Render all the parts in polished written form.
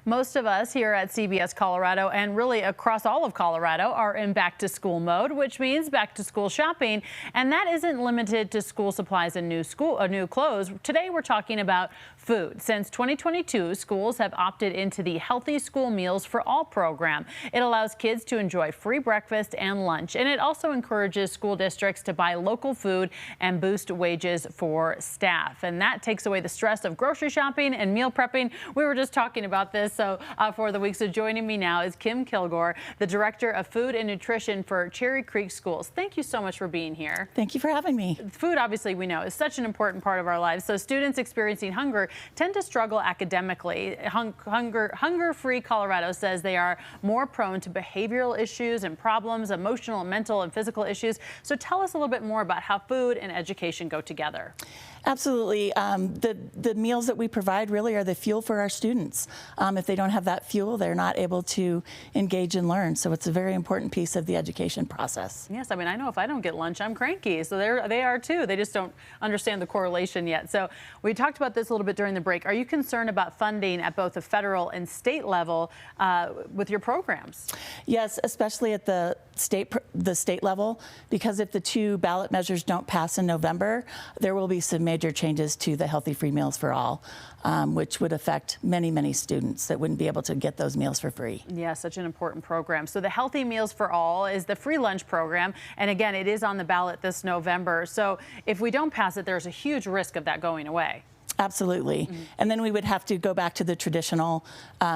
Most of us here at CBS Colorado and really across all of Colorado are in back to school mode, which means back to school shopping. And that isn't limited to school supplies and new clothes. Today we're talking about food. Since 2022, schools have opted into the Healthy School Meals for All program. It allows kids to enjoy free breakfast and lunch, and it also encourages school districts to buy local food and boost wages for staff. And that takes away the stress of grocery shopping and meal prepping. We were just talking about this for the week. So joining me now is Kim Kilgore, the Director of Food and Nutrition for Cherry Creek Schools. Thank you so much for being here. Thank you for having me. Food, obviously, we know is such an important part of our lives. So students experiencing hunger tend to struggle academically. Hunger-Free Colorado says they are more prone to behavioral issues and problems, emotional, mental, and physical issues. So tell us a little bit more about how food and education go together. Absolutely. The meals that we provide really are the fuel for our students. If they don't have that fuel, they're not able to engage and learn. So it's a very important piece of the education process. Yes, I mean, I know if I don't get lunch, I'm cranky. So they are too. They just don't understand the correlation yet. So we talked about this a little bit during the break. Are you concerned about funding at both the federal and state level with your programs? Yes, especially at the state level, because if the two ballot measures don't pass in November, there will be some major changes to the Healthy Free Meals for All, which would affect many, many students that wouldn't be able to get those meals for free. Yeah, such an important program. So the Healthy Meals for All is the free lunch program. And again, it is on the ballot this November. So if we don't pass it, there's a huge risk of that going away. Absolutely. And then we would have to go back to the traditional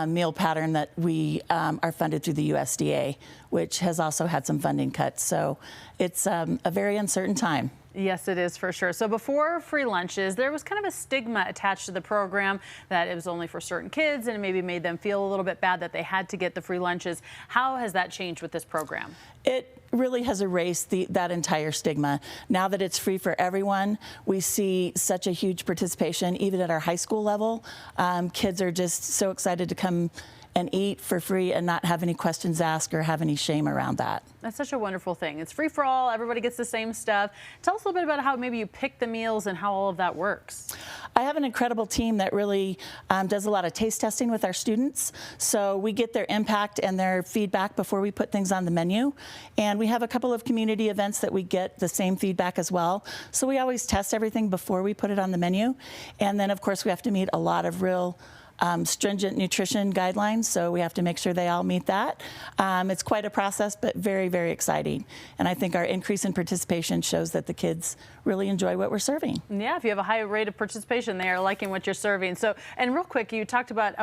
meal pattern that we are funded through the USDA, which has also had some funding cuts. So it's a very uncertain time. Yes, it is for sure. So before free lunches, there was kind of a stigma attached to the program that it was only for certain kids, and it maybe made them feel a little bit bad that they had to get the free lunches. How has that changed with this program? It really has erased that entire stigma. Now that it's free for everyone, we see such a huge participation, even at our high school level. Kids are just so excited to come and eat for free and not have any questions asked or have any shame around that. That's such a wonderful thing. It's free for all. Everybody gets the same stuff. Tell us a little bit about how maybe you pick the meals and how all of that works. I have an incredible team that really does a lot of taste testing with our students. So we get their impact and their feedback before we put things on the menu. And we have a couple of community events that we get the same feedback as well. So we always test everything before we put it on the menu. And then, of course, we have to meet a lot of real stringent nutrition guidelines, so we have to make sure they all meet that. It's quite a process, but very, very exciting. And I think our increase in participation shows that the kids really enjoy what we're serving. Yeah, if you have a high rate of participation, they are liking what you're serving. So, and real quick, we talked about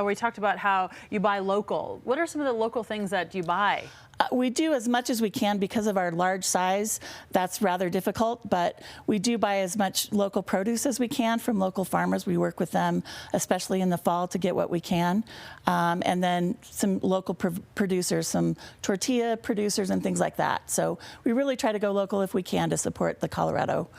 how you buy local. What are some of the local things that you buy? We do as much as we can because of our large size. That's rather difficult, but we do buy as much local produce as we can from local farmers. We work with them, especially in the fall, to get what we can. And then some local producers, some tortilla producers and things like that. So we really try to go local if we can to support the Colorado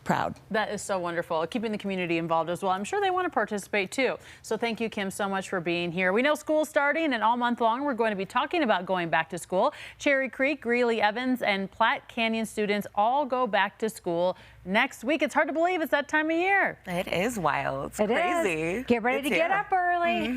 proud. That is so wonderful. Keeping the community involved as well. I'm sure they want to participate too. So thank you, Kim, so much for being here. We know school's starting, and all month long we're going to be talking about going back to school. Cherry Creek, Greeley, Evans, and Platte Canyon students all go back to school next week. It's hard to believe it's that time of year. It is wild. It's crazy. Get ready to get up early.